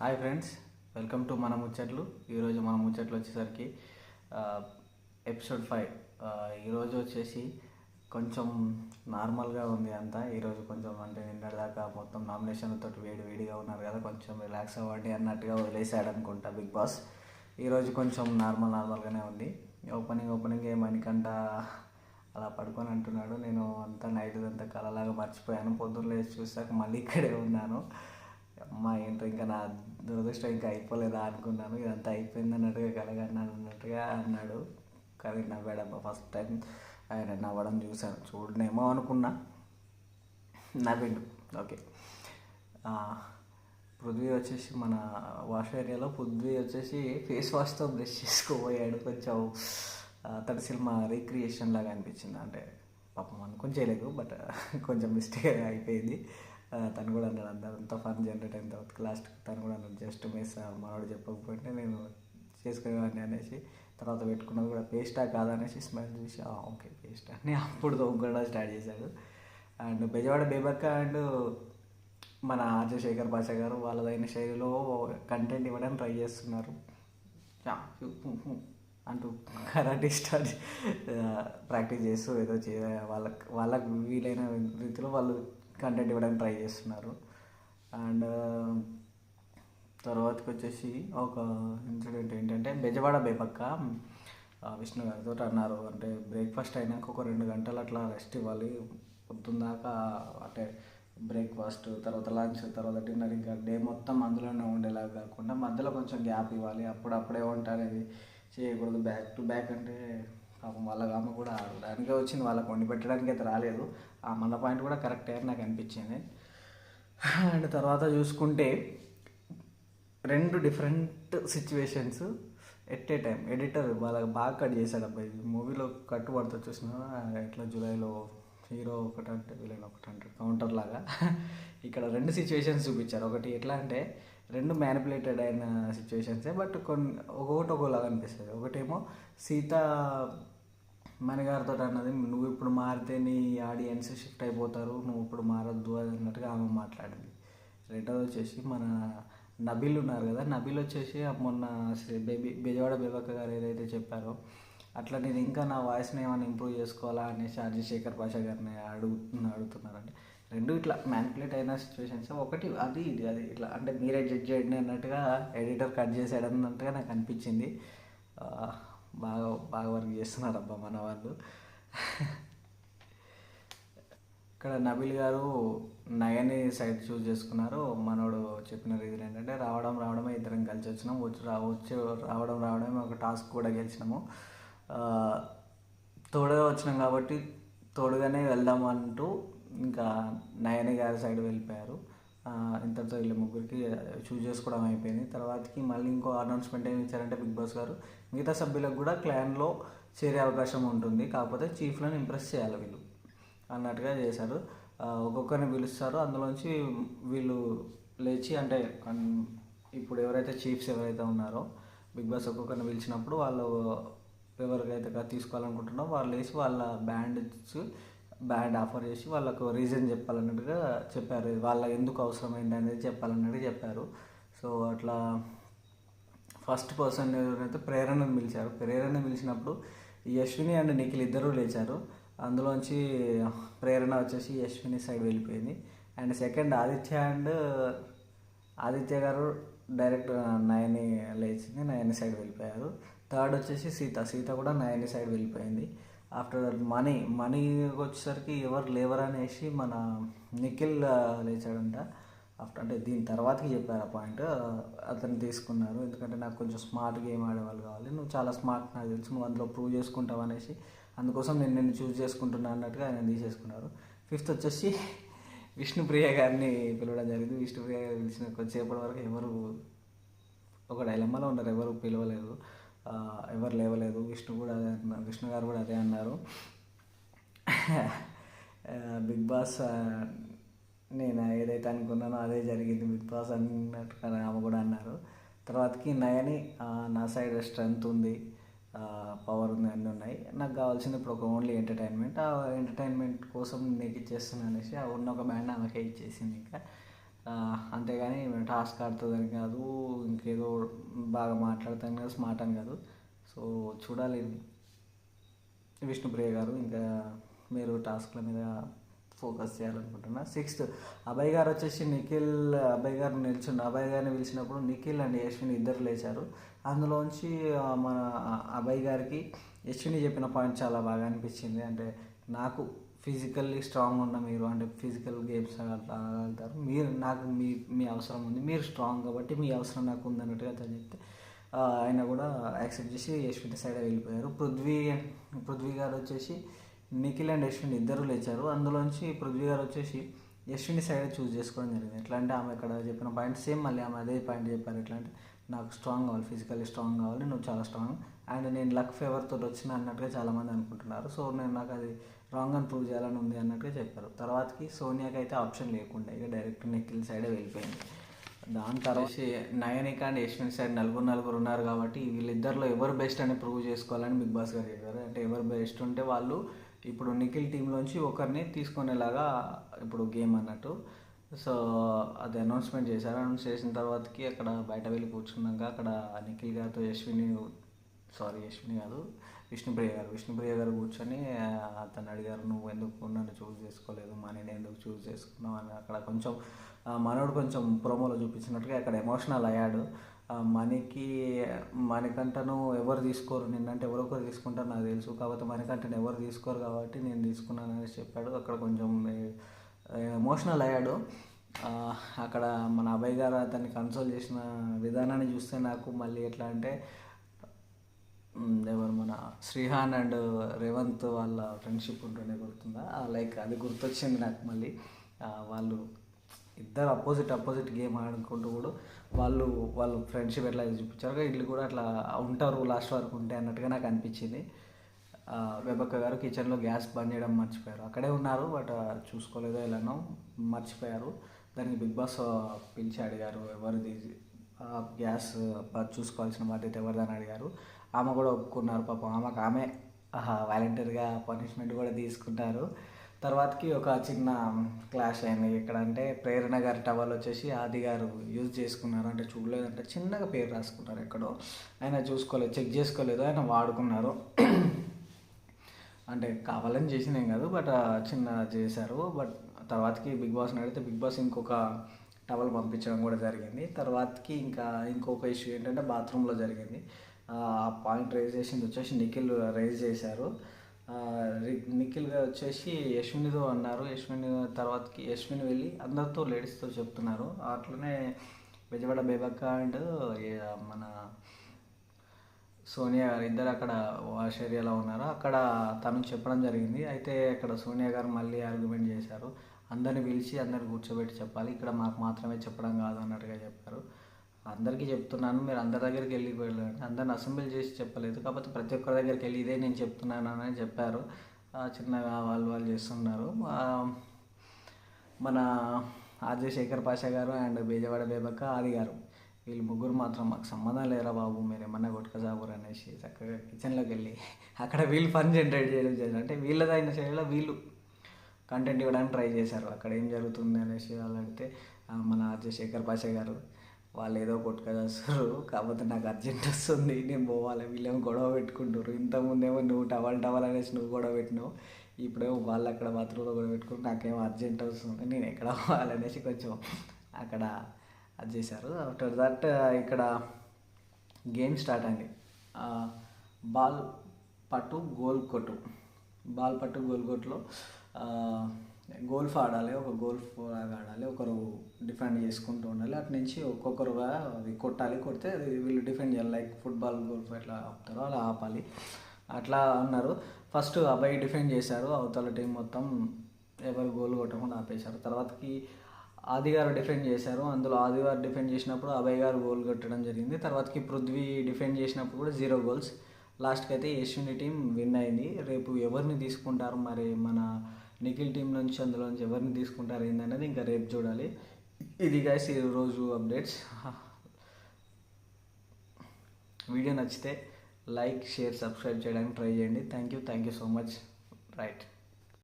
Hi friends, welcome to మన ముచ్చట్లు. ఈరోజు మన ముచ్చట్లు వచ్చేసరికి ఎపిసోడ్ 5. ఈరోజు వచ్చేసి కొంచెం నార్మల్గా ఉంది అంతా. ఈరోజు కొంచెం అంటే నిన్నటిదాకా మొత్తం నామినేషన్లతో వేడిగా ఉన్నారు కదా, కొంచెం రిలాక్స్ అవ్వండి అన్నట్టుగా వదిలేసాడు అనుకుంటా బిగ్ బాస్. ఈరోజు కొంచెం నార్మల్గానే ఉంది. ఓపెనింగ్ ఏమనికంట అలా పడుకొని అంటున్నాడు, నేను అంతా నైట్ అంతా కలలాగా మర్చిపోయాను, పొద్దున్న లేచి చూసాక మళ్ళీ ఇక్కడే ఉన్నాను, అమ్మ ఏంటో ఇంకా నా దురదృష్టం ఇంకా అయిపోలేదా అనుకున్నాను, ఇదంతా అయిపోయింది అన్నట్టుగా కలగన్నాను అన్నట్టుగా అన్నాడు. కానీ నవ్వాడబ్బా, ఫస్ట్ టైం ఆయన నవ్వడం చూశాను. చూడనేమో అనుకున్నా, నవ్విండు. ఓకే. పృథ్వీ వచ్చేసి మన వాష్ ఏరియాలో పృథ్వీ వచ్చేసి ఫేస్ వాష్తో బ్రష్ చేసుకోబోయాడు. కొంచెం అతడి సినిమా రీక్రియేషన్ లాగా అనిపించింది. అంటే పాపం అనుకుని చేయలేదు, బట్ కొంచెం మిస్టేక్ అయిపోయింది. తను కూడా అన్నాడు, అంత ఫన్ జనరేట్ అయిన తర్వాత లాస్ట్కి తను కూడా అన్నాడు, జస్ట్ మిస్, మనోడు చెప్పకపోతే నేను చేసుకునేవాడిని అనేసి. తర్వాత పెట్టుకున్నది కూడా పేస్టా కాదనేసి స్మెల్ చూసి ఓకే పేస్ట్ అని అప్పుడు దొంగడం స్టార్ట్ చేశాడు. అండ్ బెజవాడ బేబక్క అండ్ మన ఆర్జే శేఖర్ భాష గారు వాళ్ళదైన శైలిలో కంటెంట్ ఇవ్వడానికి ట్రై చేస్తున్నారు. అంటూ కరాటే స్టార్ట్ ప్రాక్టీస్ చేస్తూ ఏదో వాళ్ళకు వీలైన రీతిలో వాళ్ళు కంటెంట్ ఇవ్వడానికి ట్రై చేస్తున్నారు. అండ్ తర్వాతకి వచ్చేసి ఒక ఇన్సిడెంట్ ఏంటంటే, బెజవాడ బేపక్క విష్ణు గారితో అన్నారు, అంటే బ్రేక్ఫాస్ట్ అయినాక ఒక 2 గంటలు అట్లా రెస్ట్ ఇవ్వాలి, పొద్దున్నాక అంటే బ్రేక్ఫాస్ట్ తర్వాత లంచ్ తర్వాత డిన్నర్, ఇంకా డే మొత్తం అందులోనే ఉండేలాగా కాకుండా మధ్యలో కొంచెం గ్యాప్ ఇవ్వాలి, అప్పుడప్పుడే వంట అనేది చేయకూడదు, బ్యాక్ టు బ్యాక్ అంటే పాపం వాళ్ళ అమ్మ కూడా దానికే వచ్చింది, వాళ్ళకి వండి పెట్టడానికి అయితే రాలేదు. మన పాయింట్ కూడా కరెక్టే అని నాకు అనిపించింది. అండ్ తర్వాత చూసుకుంటే 2 different situations at a time editor వాళ్ళకి బాగా కట్ చేశాడు అబ్బాయి. మూవీలో కట్టుబడుతుంది చూసిన ఎట్లా జూలైలో హీరో ఒకటంటే విలన్ ఒకటంటే కౌంటర్ లాగా ఇక్కడ 2 సిచ్యువేషన్స్ చూపించారు. ఒకటి ఎట్లా అంటే 2 మ్యానిపులేటెడ్ అయిన సిచ్యువేషన్సే, బట్ ఒకటి ఒకలాగా అనిపిస్తుంది. ఒకటేమో సీత మణిగారితో అన్నది, నువ్వు ఇప్పుడు మారితే నీ ఆడియన్స్ షిఫ్ట్ అయిపోతారు, నువ్వు ఇప్పుడు మారద్దు అది అన్నట్టుగా ఆమె మాట్లాడింది. రెండోది వచ్చేసి మన నబీల్ ఉన్నారు కదా, నబీల్ వచ్చేసి మొన్న బెజవాడ బేబక్క గారు ఏదైతే చెప్పారో అట్లా నేను ఇంకా నా వాయిస్ని ఏమైనా ఇంప్రూవ్ చేసుకోవాలా అనేసి ఆర్జే శేఖర్ భాష గారిని అడుగుతున్నారంటే 2 ఇట్లా మ్యానిపులేట్ అయిన సిచ్యువేషన్స్. ఒకటి అది ఇట్లా అంటే మీరే జడ్జ్ చేయండి అన్నట్టుగా ఎడిటర్ కట్ చేసాడు అన్నట్టుగా నాకు అనిపించింది. బాగా వర్క్ చేస్తున్నారు అబ్బా మన వాళ్ళు. ఇక్కడ నబీల్ గారు నయని సైడ్ చూస్ చేసుకున్నారు. మనోడు చెప్పిన రీజన్ ఏంటంటే, రావడమే ఇద్దరం కలిసి వచ్చినాము, రావడమే ఒక టాస్క్ కూడా గెలిచినాము, తోడుగా వచ్చినాం కాబట్టి తోడుగానే వెళ్దాం అంటూ ఇంకా నయని గారి సైడ్ వెళ్ళిపోయారు. ఇంతటితో వీళ్ళ ముగ్గురికి చూస్ చేసుకోవడం అయిపోయింది. తర్వాతకి మళ్ళీ ఇంకో అనౌన్స్మెంట్ ఏమి ఇచ్చారంటే, బిగ్ బాస్ గారు మిగతా సభ్యులకు కూడా క్లాన్లో చేరే అవకాశం ఉంటుంది, కాకపోతే చీఫ్లను ఇంప్రెస్ చేయాలి వీళ్ళు అన్నట్టుగా చేశారు. ఒక్కొక్కరిని పిలుస్తారు, అందులోంచి వీళ్ళు లేచి అంటే ఇప్పుడు ఎవరైతే చీఫ్స్ ఎవరైతే ఉన్నారో బిగ్ బాస్ ఒక్కొక్కరిని పిలిచినప్పుడు వాళ్ళు ఎవరికైతే తీసుకోవాలనుకుంటున్నారో వాళ్ళు వేసి వాళ్ళ బ్యాండ్ ఆఫర్ చేసి వాళ్ళకు రీజన్ చెప్పాలన్నట్టుగా చెప్పారు, వాళ్ళ ఎందుకు అవసరమైంది అనేది చెప్పాలన్నట్టుగా చెప్పారు. సో అట్లా ఫస్ట్ పర్సన్ ఎవరైతే ప్రేరణను పిలిచినప్పుడు యశ్విని అండ్ నిఖిల్ ఇద్దరూ లేచారు. అందులోంచి ప్రేరణ వచ్చేసి యశ్విని సైడ్ వెళ్ళిపోయింది. అండ్ సెకండ్ ఆదిత్య గారు డైరెక్ట్ నయని లేచింది, నయని సైడ్ వెళ్ళిపోయారు. థర్డ్ వచ్చేసి సీత కూడా నయని సైడ్ వెళ్ళిపోయింది. ఆఫ్టర్ మనీ వచ్చేసరికి ఎవరు లేవరు అనేసి మన నిఖిల్ లేచాడంట. అంటే దీని తర్వాతకి చెప్పారు ఆ పాయింట్, అతను తీసుకున్నారు. ఎందుకంటే నాకు కొంచెం స్మార్ట్ గేమ్ ఆడేవాళ్ళు కావాలి, నువ్వు చాలా స్మార్ట్ నాకు తెలుసు, నువ్వు అందులో ప్రూవ్ చేసుకుంటావు అనేసి, అందుకోసం నేను నిన్ను చూస్ చేసుకుంటున్నా అన్నట్టుగా ఆయన తీసేసుకున్నారు. ఫిఫ్త్ వచ్చేసి విష్ణుప్రియ గారిని పిలవడం జరిగింది. విష్ణుప్రియ గారు పిలిచిన కొద్దిసేపటి వరకు ఎవరు ఒక డైలమాలో ఉన్నారు, ఎవరు పిలవలేదు, ఎవరు లేవలేదు. విష్ణు గారు కూడా అదే అన్నారు. బిగ్ బాస్ నేను ఏదైతే అనుకున్నానో అదే జరిగింది బిగ్ బాస్ అన్నట్టుగా ఆమె కూడా అన్నారు. తర్వాతకి నయని, నా సైడ్ స్ట్రెంత్ ఉంది, పవర్ ఉంది, అన్నీ ఉన్నాయి, నాకు కావాల్సింది ఇప్పుడు ఒక ఓన్లీ ఎంటర్టైన్మెంట్, ఆ ఎంటర్టైన్మెంట్ కోసం నీకు ఇచ్చేస్తున్నాను అనేసి ఉన్న ఒక బ్యాండ్ ఆమెకే ఇచ్చేసింది. ఇంకా అంతేగాని మేము టాస్క్ ఆడుతుందని కాదు, ఇంకేదో బాగా మాట్లాడతాను కాదు, స్మార్ట్ అని కాదు. సో చూడాలి విష్ణుప్రియ గారు, ఇంకా మీరు టాస్క్ల మీద ఫోకస్ చేయాలనుకుంటున్నా. సిక్స్త్ అభయ్ గారు వచ్చేసి అభయ్ గారిని అభయ్ గారిని పిలిచినప్పుడు నిఖిల్ అండ్ యశ్విని ఇద్దరు లేచారు. అందులోంచి మన అభయ్ గారికి యశ్విని చెప్పిన పాయింట్ చాలా బాగా అనిపించింది. అంటే నాకు ఫిజికల్లీ స్ట్రాంగ్ ఉన్న మీరు, అంటే ఫిజికల్ గేమ్స్ ఆడగలుగుతారు మీరు, నాకు మీ అవసరం ఉంది, మీరు స్ట్రాంగ్ కాబట్టి మీ అవసరం నాకు ఉందన్నట్టుగా అతను చెప్తే ఆయన కూడా యాక్సెప్ట్ చేసి యశ్విని సైడ్ వెళ్ళిపోయారు. పృథ్వీ గారు వచ్చేసి నిఖిల్ అండ్ యశ్విని ఇద్దరు లేచారు. అందులోంచి పృథ్వీ గారు వచ్చేసి యశ్విని సైడ్ చూస్ చేసుకోవడం జరిగింది. ఎట్లా అంటే ఆమె ఇక్కడ చెప్పిన పాయింట్ సేమ్ మళ్ళీ ఆమె అదే పాయింట్ చెప్పారు. ఎట్లా అంటే నాకు స్ట్రాంగ్ కావాలి, ఫిజికల్లీ స్ట్రాంగ్ కావాలి, నువ్వు చాలా స్ట్రాంగ్ అండ్ నేను లక్ ఫేవర్తో వచ్చిన అన్నట్టుగా చాలామంది అనుకుంటున్నారు. సో నాకు అది రాంగ్ అని ప్రూవ్ చేయాలని ఉంది అన్నట్టుగా చెప్పారు. తర్వాతకి సోనియాకి అయితే ఆప్షన్ లేకుండా ఇక డైరెక్ట్ నిఖిల్ సైడే వెళ్ళిపోయింది. దాని తర్వాత నయనిక అండ్ యశ్విన్ సైడ్ నలుగురు ఉన్నారు కాబట్టి వీళ్ళిద్దరిలో ఎవరు బెస్ట్ అని ప్రూవ్ చేసుకోవాలని బిగ్ బాస్ గారు చెప్పారు. అంటే ఎవరు బెస్ట్ ఉంటే వాళ్ళు ఇప్పుడు నిఖిల్ టీంలోంచి ఒకరిని తీసుకునేలాగా ఇప్పుడు గేమ్ అన్నట్టు. సో అది అనౌన్స్మెంట్ చేశారు. అనౌన్స్ చేసిన తర్వాతకి అక్కడ బయట వెళ్ళి కూర్చున్నాక అక్కడ నిఖిల్ గారితో యశ్విని కాదు విష్ణుప్రియ గారు కూర్చొని అతను అడిగారు, నువ్వు ఎందుకు నన్ను చూస్ చేసుకోలేదు, మనీని ఎందుకు చూస్ చేసుకున్నావు అని. అక్కడ కొంచెం మనోడు కొంచెం ప్రోమోలో చూపించినట్టుగా అక్కడ ఎమోషనల్ అయ్యాడు. మణికంఠను ఎవరు తీసుకోరు, నిన్నంటే ఎవరొకరు తీసుకుంటారు నాకు తెలుసు, కాకపోతే మణికంఠను ఎవరు తీసుకోరు కాబట్టి నేను తీసుకున్నాను అనేసి చెప్పాడు. అక్కడ కొంచెం ఎమోషనల్ అయ్యాడు. అక్కడ మన అభయ్ గారు అతన్ని కన్సోల్ చేసిన విధానాన్ని చూస్తే నాకు మళ్ళీ ఎట్లా అంటే ఎవరు మన శ్రీహాన్ అండ్ రేవంత్ వాళ్ళ ఫ్రెండ్షిప్ ఉంటుండే గుర్తుందా, లైక్ అది గుర్తొచ్చింది నాకు మళ్ళీ. వాళ్ళు ఇద్దరు అపోజిట్ గేమ్ ఆడుకుంటూ కూడా వాళ్ళు ఫ్రెండ్షిప్ ఎట్లా చూపించారు, వీళ్ళు కూడా అట్లా ఉంటారు లాస్ట్ వరకు ఉంటే అన్నట్టుగా నాకు అనిపించింది. రెబక్క గారు కిచెన్లో గ్యాస్ బంద్ చేయడం మర్చిపోయారు, అక్కడే ఉన్నారు బట్ చూసుకోలేదో ఎలానో మర్చిపోయారు. దానికి బిగ్ బాస్ పిలిచి అడిగారు ఎవరిది గ్యాస్ చూసుకోవాల్సిన బాధ్యత ఎవరిదని అడిగారు. ఆమె కూడా ఒప్పుకున్నారు. పాపం ఆమె వాలంటీర్గా పనిష్మెంట్ కూడా తీసుకుంటారు. తర్వాతకి ఒక చిన్న క్లాష్ అయింది. ఎక్కడంటే ప్రేరణ గారి టవల్ వచ్చేసి ఆది గారు యూజ్ చేసుకున్నారు, అంటే చూడలేదంటే చిన్నగా పేరు రాసుకున్నారు ఎక్కడో, ఆయన చూసుకోలేదు, చెక్ చేసుకోలేదు, ఆయన వాడుకున్నారు. అంటే కావాలని చేసినాం కాదు బట్ చిన్న చేశారు. బట్ తర్వాతకి బిగ్ బాస్ని అడిగితే బిగ్ బాస్ ఇంకొక టవల్ పంపించడం కూడా జరిగింది. తర్వాతకి ఇంకొక ఇష్యూ ఏంటంటే బాత్రూంలో జరిగింది. ఆ పాయింట్ రైజ్ చేసింది వచ్చేసి నిఖిల్ రైజ్ చేశారు. నిఖిల్గా వచ్చేసి యశ్వినితో అన్నారు. తర్వాతకి యశ్విని వెళ్ళి అందరితో లేడీస్తో చెప్తున్నారు. అట్లనే బెజవాడ బేబక్క అండ్ మన సోనియా గారు ఇద్దరు అక్కడ వాష్ ఏరియాలో ఉన్నారు. అక్కడ తను చెప్పడం జరిగింది. అయితే ఇక్కడ సోనియా గారు మళ్ళీ ఆర్గ్యుమెంట్ చేశారు, అందరిని పిలిచి అందరిని కూర్చోబెట్టి చెప్పాలి, ఇక్కడ మాకు మాత్రమే చెప్పడం కాదు అన్నట్టుగా చెప్పారు. అందరికీ చెప్తున్నాను, మీరు అందరి దగ్గరికి వెళ్ళిపోయారు, అందరిని అసెంబ్లీ చేసి చెప్పలేదు, కాకపోతే ప్రతి ఒక్కరి దగ్గరికి వెళ్ళి ఇదే నేను చెప్తున్నాను అని చెప్పారు. చిన్నగా వాళ్ళు చేస్తున్నారు. మన ఆర్జే శేఖర్ పాషా గారు అండ్ బేజవాడ బేబక్క ఆది గారు వీళ్ళు ముగ్గురు మాత్రం మాకు సంబంధం లేరా బాబు, మీరు ఏమన్నా కొట్టుకసాబురు అనేసి చక్కగా కిచెన్లోకి వెళ్ళి అక్కడ వీళ్ళు ఫన్ జనరేట్ చేయడం చేశారు. అంటే వీళ్ళదైన శైలిలో వీళ్ళు కంటెంట్ ఇవ్వడానికి ట్రై చేశారు. అక్కడ ఏం జరుగుతుంది అనేసి వాళ్ళు అడిగితే మన ఆర్జే శేఖర్ పాషా గారు వాళ్ళు ఏదో కొట్టుకొస్తారు, కాకపోతే నాకు అర్జెంట్ వస్తుంది, నేను పోవాలి, వీళ్ళేమో గొడవ పెట్టుకుంటారు, ఇంతకుముందేమో నువ్వు టవల్ అనేసి నువ్వు గొడవ పెట్టినావు, ఇప్పుడేమో వాళ్ళు అక్కడ బాత్రూంలో గొడవ పెట్టుకుంటూ నాకేమో అర్జెంట్ వస్తుంది, నేను ఎక్కడ పోవాలనేసి కొంచెం అక్కడ అది చేశారు. ఆఫ్టర్ దట్ ఇక్కడ గేమ్ స్టార్ట్ అయింది. బాల్ పట్టు గోల్ కొట్టులో గోల్ఫ్ ఆడాలి, ఒక గోల్ఫ్ లాగా ఆడాలి, ఒకరు డిఫెండ్ చేసుకుంటూ ఉండాలి, అటు నుంచి ఒక్కొక్కరుగా అది కొడితే వీళ్ళు డిఫెండ్ చేయాలి, లైక్ ఫుట్బాల్ గోల్ఫ్ ఎట్లా ఆపుతారో అలా ఆపాలి. అట్లా అన్నారు. ఫస్ట్ అబ్బాయి డిఫెండ్ చేశారు, అవతల టీం మొత్తం ఎవరు గోల్ కొట్టకుండా ఆపేశారు. తర్వాతకి ఆది గారు డిఫెండ్ చేశారు, అందులో ఆది గారు డిఫెండ్ చేసినప్పుడు అభయ్ గారు గోల్ కొట్టడం జరిగింది. తర్వాతకి పృథ్వీ డిఫెండ్ చేసినప్పుడు కూడా 0 goals. లాస్ట్కి అయితే యశ్విని టీం విన్ అయింది. రేపు ఎవరిని తీసుకుంటారు మరి మన నిఖిల్ టీం నుంచి, అందులోంచి ఎవరిని తీసుకుంటారు ఏందనేది ఇంకా రేపు చూడాలి. ఇది గైస్ ఈరోజు అప్డేట్స్. వీడియో నచ్చితే లైక్, షేర్, సబ్స్క్రైబ్ చేయడానికి ట్రై చేయండి. Thank you so much. Right.